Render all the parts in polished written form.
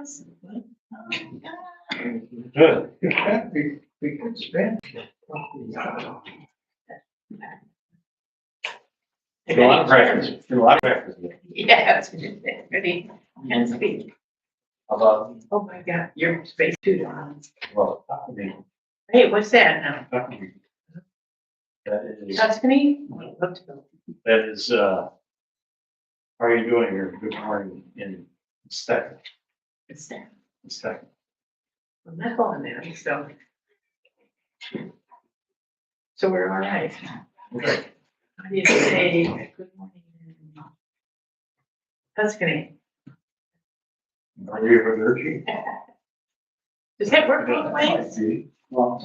house? Oh my God. Good. We can spend. A lot of practice. A lot of practice. Yeah, it's pretty, and speak. About, Oh my God, your space too, Don. well, I mean, Hey, what's that now? that is, Tuscany? how are you doing here? Good morning in Steck. It's that. Steck. I'm not going there, so. So we're all right. Okay. I need to say good morning. Tuscany. Are you a virgin? Does that work both ways? Well,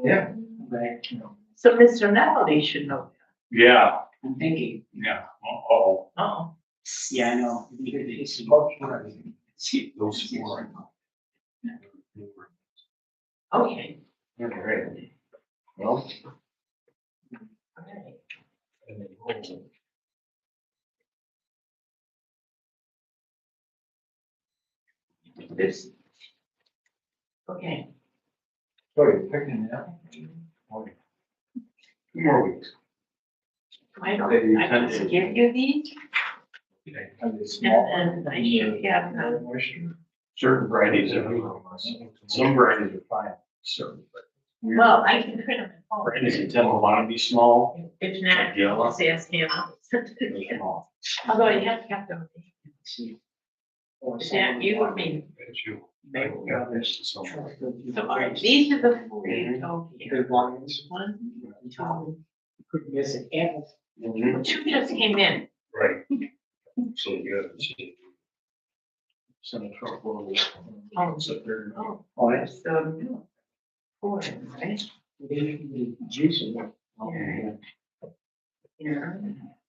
Yeah. right. So Mr. Nally should know Yeah, I'm thinking, yeah. Oh, that. Oh. yeah, I know. those four. Okay. Okay. Well. All right. This. Okay. So you're picking it up? 2 more weeks. I don't, I can give you these, Are they small? and I should have them. Moisture? Certain varieties are, some varieties are fine, certain. but weird Well, I can print them at home. varieties that tend to want to be small, If not, Yellow. I'll say ask Hannah. they're small. Although you have kept them. Or Yeah, you or me. That's you. Maybe others. So, So, all right, these are the four you told me. Good ones. One, two, Couldn't miss it. And Mhm. two just came in. Right. So you have to. Some trouble. Oh. So they're. Oh, Oh, there's the four, right? the juice in it. Yeah.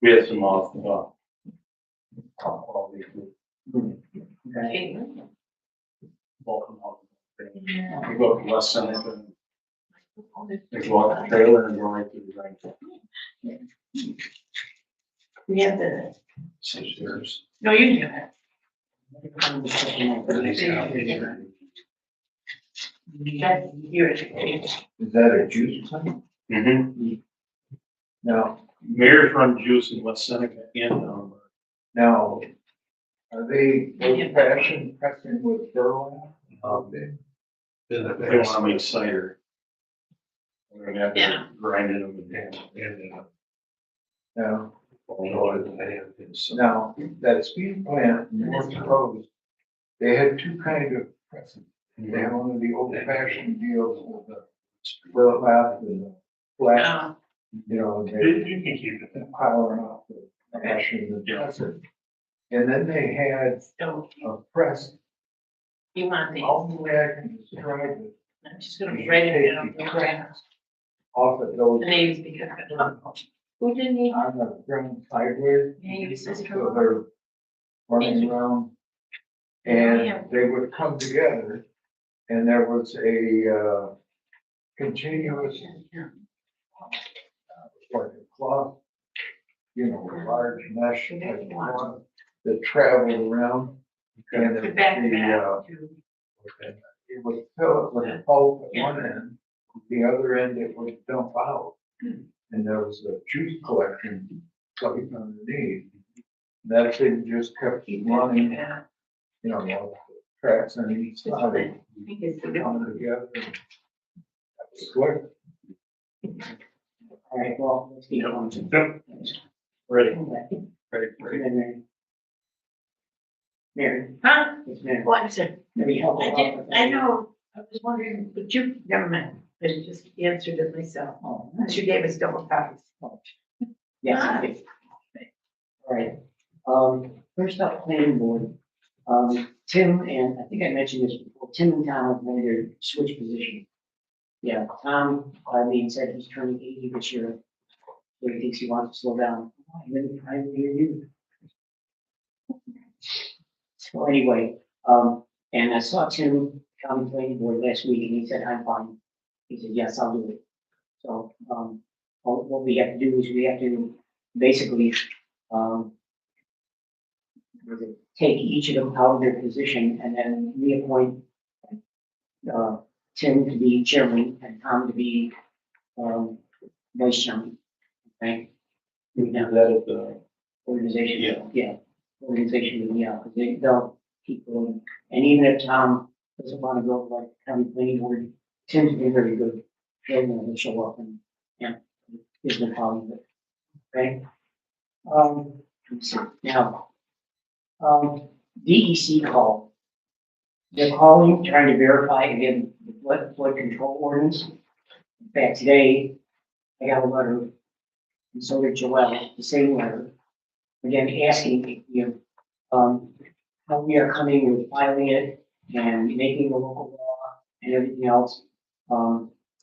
We had some off, quality food. Okay. Okay. Welcome home. Yeah. We go up to West Seneca and they go out the trailer and go right to the right. We have the, 6 years. no, you do it. That's yours. Is that a juice plant? Mm-hmm. No, Mayor's run juice in West Seneca and, no. Are they old fashioned pressing with burlap? they want to make cider. We're gonna have Yeah. to grind it and. No, So, no, that speed plant in North Rose, they had two kind of presses. They had one of the old fashioned deals with the burlap and the flat, you know, and they You can keep it. piling off the ash and the pressing. And then they had So a press, you want these? all the way I can describe it. I'm just gonna write it down. Take the cracks off of those The names because, who didn't need? on the ground sideways. Yeah, you said. So they're running around and they would come together and there was a, continuous, like a cloth, you know, a large mesh type cloth that traveled around. And The back it would fill it with a pulp at one end, the other end it would dump out. And there was a juice collection plate underneath. That thing just kept running, you know, the tracks on each side, coming together. That was quick. All right, well, let's keep going. Yep. Ready, Okay. ready. Mary, Huh? it's Mary. What is it? Maybe help. I did, I know, I was wondering, but you, never mind, I just answered it myself. Oh, You gave us double copies. yes, I did. All right, first up, planning board. Tim, and I think I mentioned this before, Tim and Tom have made their switch position. Yeah, Tom, I mean, said he's turning 80 this year. So he thinks he wants to slow down. I really do. So anyway, and I saw Tim come planning board last week and he said, I'm fine. He said, yes, I'll do it. So, what we have to do is we have to basically, take each of them out of their position and then reappoint Tim to be chairman and Tom to be, vice chairman. Right? We have that at the, Organization. Yeah. Yeah, organization, yeah, because they'll keep going. And even if Tom doesn't want to go like county planning board, Tim's been very good. He'll show up and, yeah, gives them problem with it. Okay? Let's see, now, DEC call. They're calling, trying to verify again, the flood control ordinance. In fact, today, I got a letter, and so did Joelle, the same letter. Again, asking, how we are coming with filing it and making the local law and everything else.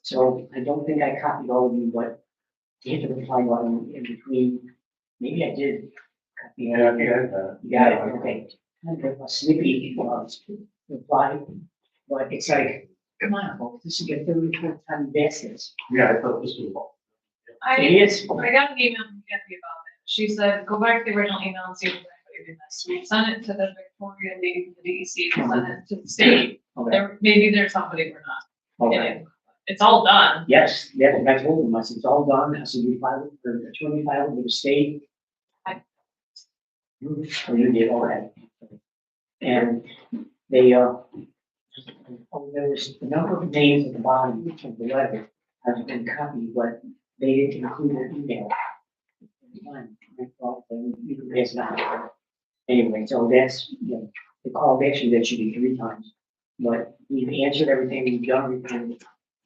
So I don't think I copied all of you, but to hit the reply button in between, maybe I did. Copy it. yeah, we had that. You got it, okay. Kind of a snippy, reply, but it's like, come on, folks, this is your third or fourth time you've asked this. Yeah, I thought this was. I It is. got an email from Kathy about it. She said, go back to the original email and see what you did this. We sent it to the Victoria, the DEC, sent it to the state. Okay, There, maybe there's somebody we're not okay. getting. It's all done. Yes, yeah, and I told them, I said, it's all done, I said, we filed it, the attorney filed it with the state. Oh, you did, all right. And they, oh, there was a number of names at the bottom of the letter, have been copied, but they didn't include their email. Fine, I thought, you could pass it on. Anyway, so that's, the call to action, that should be 3 times. But we've answered everything, we've done everything,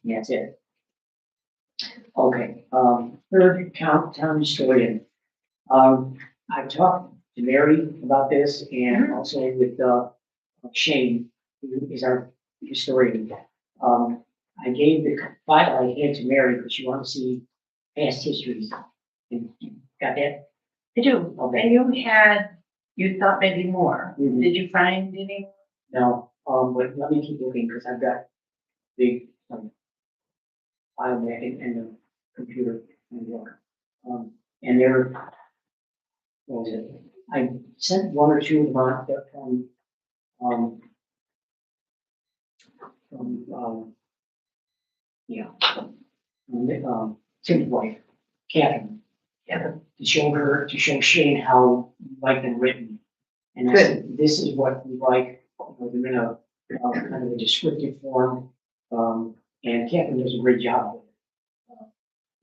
and that's it. Okay, third town historian. I've talked to Mary about this and also with, Shane, who is our historian. I gave the file I had to Mary because she wanted to see past histories. And got that? I do, Okay. and you thought maybe more. Mhm. Did you find any? No, but let me keep looking because I've got the file back in the computer and work. And there, what was it? I sent 1 or 2 of them out there Tim's wife, Catherine. Yeah. To show Shane how you like them written. And I said, this is what we like, they're in a, kind of a descriptive form, and Catherine does a great job with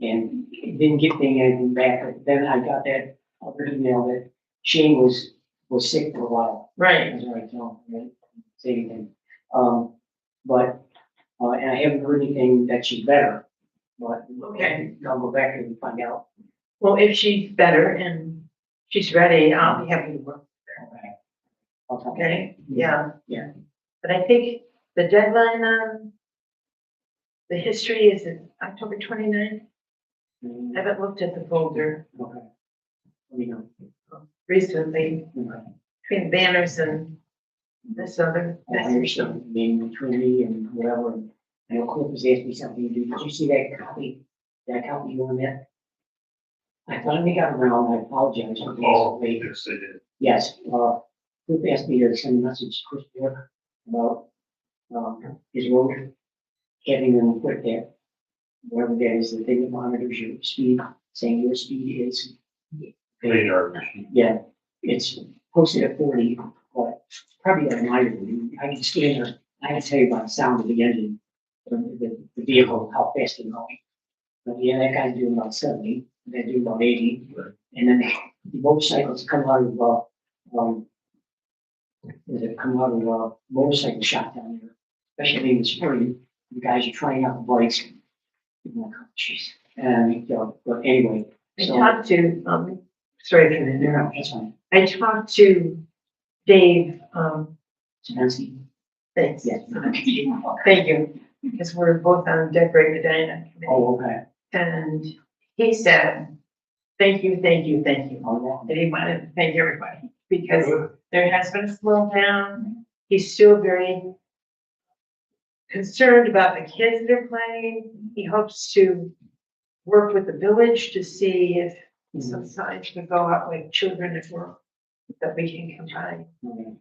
it. And didn't get anything back, but then I got that other email that Shane was sick for a while. Right. That's what I told him, I didn't say anything. And I haven't heard anything that she's better, but. Okay. I'll go back and find out. Well, if she's better and she's ready, I'll be happy to work. Okay. I'll talk. Okay, yeah. Yeah. But I think the deadline on the history is October 29th. I haven't looked at the folder Okay. Let me know. recently Okay. between banners and this other. I understand, I mean, between me and whatever, and I know Cliff was asking me something, did you see that copy? That copy you on that? I finally got around, I apologize. for being so late. Yes, they did. Yes, Cliff asked me to send a message to Chris York about, his road, having them put that, whatever that is, the thing that monitors your speed, saying your speed is. Radar machine. Yeah, it's posted at 40, but probably a minor. I can stand there, I can tell you by the sound of the engine, the vehicle, how fast they're going. But yeah, that guy's doing about 70, they're doing about 80. And then the motorcycles come out of, motorcycle shop down there, especially in the spring, the guys are trying out the bikes. I'm like, oh, jeez. And, but anyway. I So, talked to, sorry for the no, interruption. that's fine. I talked to Dave, Semansky. thanks. Yes. Thank you, because we're both on Decorate Medina committee. Oh, okay. And he said, thank you, thank you, thank you. Oh, yeah. And he wanted to thank everybody because there has been a slowdown. He's still very concerned about the kids that are playing. He hopes to work with the village to see if some signs could go out like children if we're that we can combine Okay.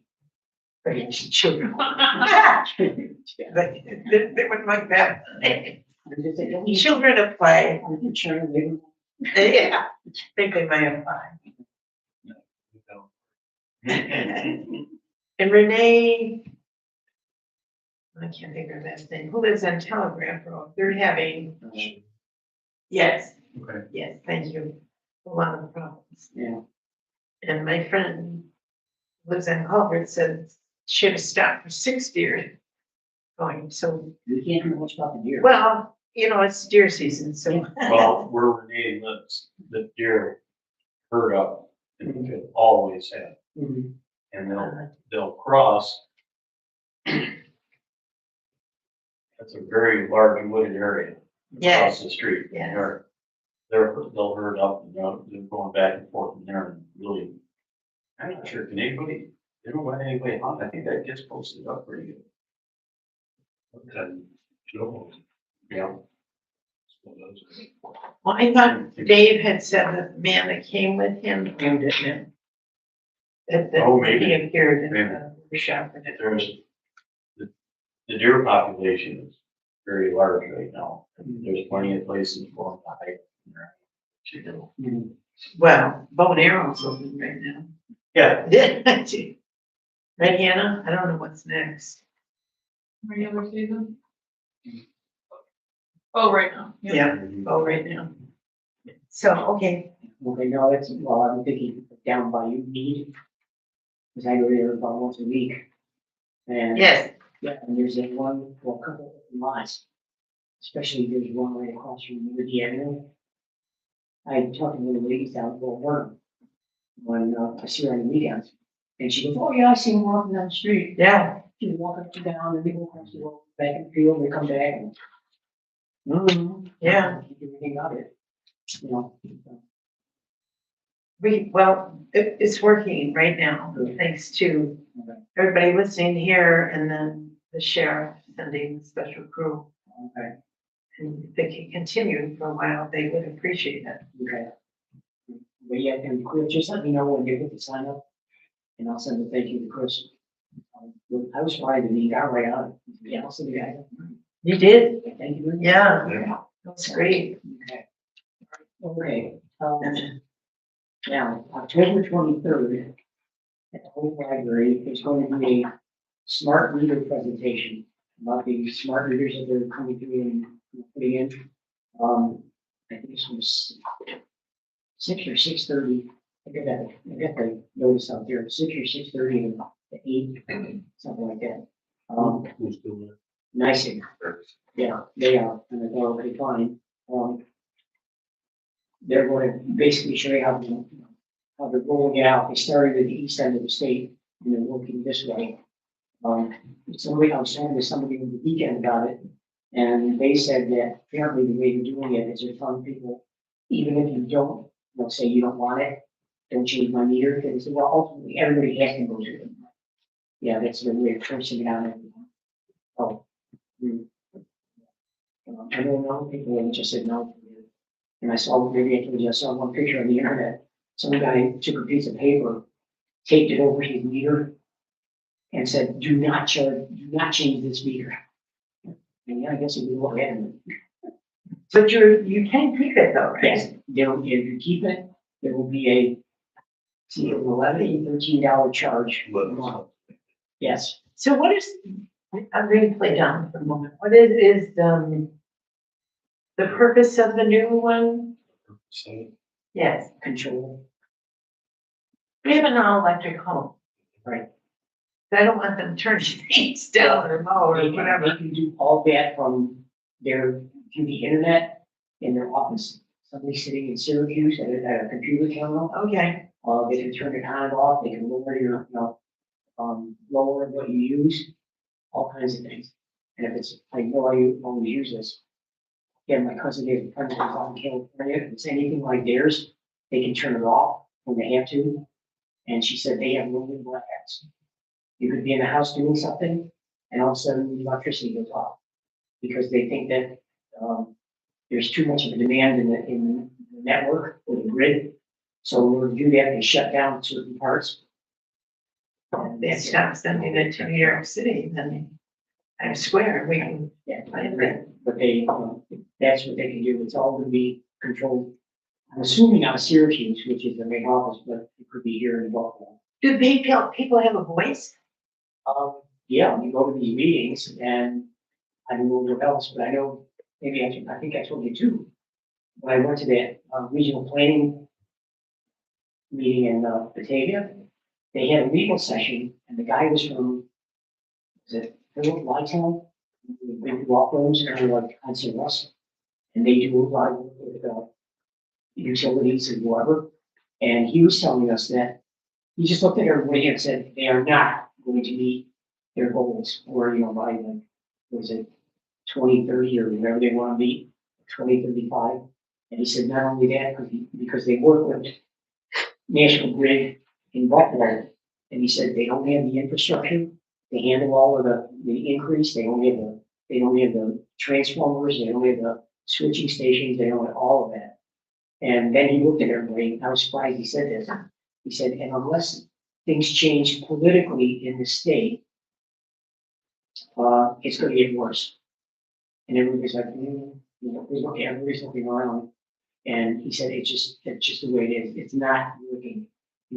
for his children. Yeah. They wouldn't like that. I'm just saying, don't you- Children of play, I'm concerned, maybe. yeah, think they might apply. And Renee, I can't think of that name, who lives on Telegraph Road, they're having, yes, Okay. yes, thank you, a lot of problems. Yeah. And my friend lives in Culver, said should have stopped for 6 deer going, so, We can't do much about the deer. well, you know, it's deer season, so. Well, where Renee lives, the deer herd up and could always have, Mhm. and they'll cross. That's a very large wooded area Yes. across the street. Yes. They'll herd up and they're going back and forth in there and really, I'm not sure, can anybody, they don't let anybody hunt, I think that gets posted up pretty good. Okay. Yeah. Well, I thought Dave had said that the man that came with him owned it now. That Oh, maybe. he appeared in Maybe. the shop. There's, the deer population is very large right now. There's plenty of places for them to hide. in there. You know. Mhm. Well, bow and arrows open right now. Yeah, Right, Hannah? I don't know what's next. Regular season? Oh, right now. Yeah, bow right now. So, okay, Okay, no, that's, well, I'm thinking down by you need. Cause I go there about once a week. And. yes, Yeah, and there's that one, well, a couple of lots. Especially there's one right across from Liberty Avenue. I talked to one of the ladies down at Bull Run. When, I see her on the weekends. And she goes, oh yeah, I see him walking down the street. yeah, She walk up and down and they go across the road, back in the field, they come back and. yeah. Everything about it. You know. It's working right now, thanks to everybody listening here and then the sheriff sending the special crew. Okay, And if they can continue for a while, they would appreciate it. okay. But yeah, and Chris, just let me know when you get the sign up. And I'll send a thank you to Chris. I was surprised that he got right on it. Yeah, I'll send you guys. You did? Thank you. very much. Yeah, that's great. Okay. Okay, now, October 23rd, at the whole library, there's going to be a smart meter presentation about the smart meters that they're coming through and putting in. I think this was 6 or 6:30. I got the notice out there, 6 or 6:30 to 8, something like that. who's doing it? Nice, yeah, they are, and they're already fine. They're going to basically show you how they're rolling it out. They started at the east end of the state and they're working this way. Somebody, I was talking to somebody over the weekend about it, and they said that apparently the way they're doing it is they're telling people, even if you don't, let's say you don't want it, don't change my meter. They said, well, ultimately, everybody has to go through it. Yeah, that's the way of forcing it on everyone. Oh. I don't know, people just said no. And I saw, maybe I told you, I saw one picture on the internet. Some guy took a piece of paper, taped it over his meter, and said, do not change this meter. And yeah, I guess it will go ahead. But you can keep it though, right? Yes, if you keep it, there will be a, see, an $11, $13 charge. a month. Yes, So what is, I'm going to play down for a moment. What is the purpose of the new one? So, Yes, control. we have an all-electric home. Right. I don't want them turning things down or low They or whatever. can do all that from through the internet in their office. Somebody sitting in Syracuse at a computer terminal. Okay, They can turn it on and off, they can lower your, lower what you use, all kinds of things. And if it's, I know I only use this. Yeah, my cousin is out in California, if it's anything like theirs, they can turn it off when they have to. And she said they have rolling blackouts. You could be in a house doing something, and all of a sudden the electricity goes off. Because they think that, there's too much of a demand in the network or the grid. So in order to do that, they shut down certain parts they stop sending it to New York City, then I swear, we can Yeah, find it. but they, that's what they can do, it's all gonna be controlled. I'm assuming out of Syracuse, which is the main office, but it could be here in Buffalo. Do people have a voice? Yeah, you go to these meetings and I don't know what else, but I know, maybe I think I told you too. When I went to that regional planning meeting in Batavia, they had a legal session and the guy was from, is it Philip Lytown? Big law firms, and like Hudson Russell. And they do a lot of work with utilities and whatever. And he was telling us that he just looked at everybody and said, they are not going to meet their goals or, by like, was it 2030 or whatever they want to meet, 2035. And he said, not only that, because they work with National Grid in Buffalo. And he said, they don't have the infrastructure to handle all of the increase. They don't have the transformers, they don't have the switching stations, they don't have all of that. And then he looked at everybody, and I was surprised he said this. He said, and unless things change politically in the state, it's gonna get worse. And everybody's like, everybody's looking around. And he said, it's just the way it is. It's not working.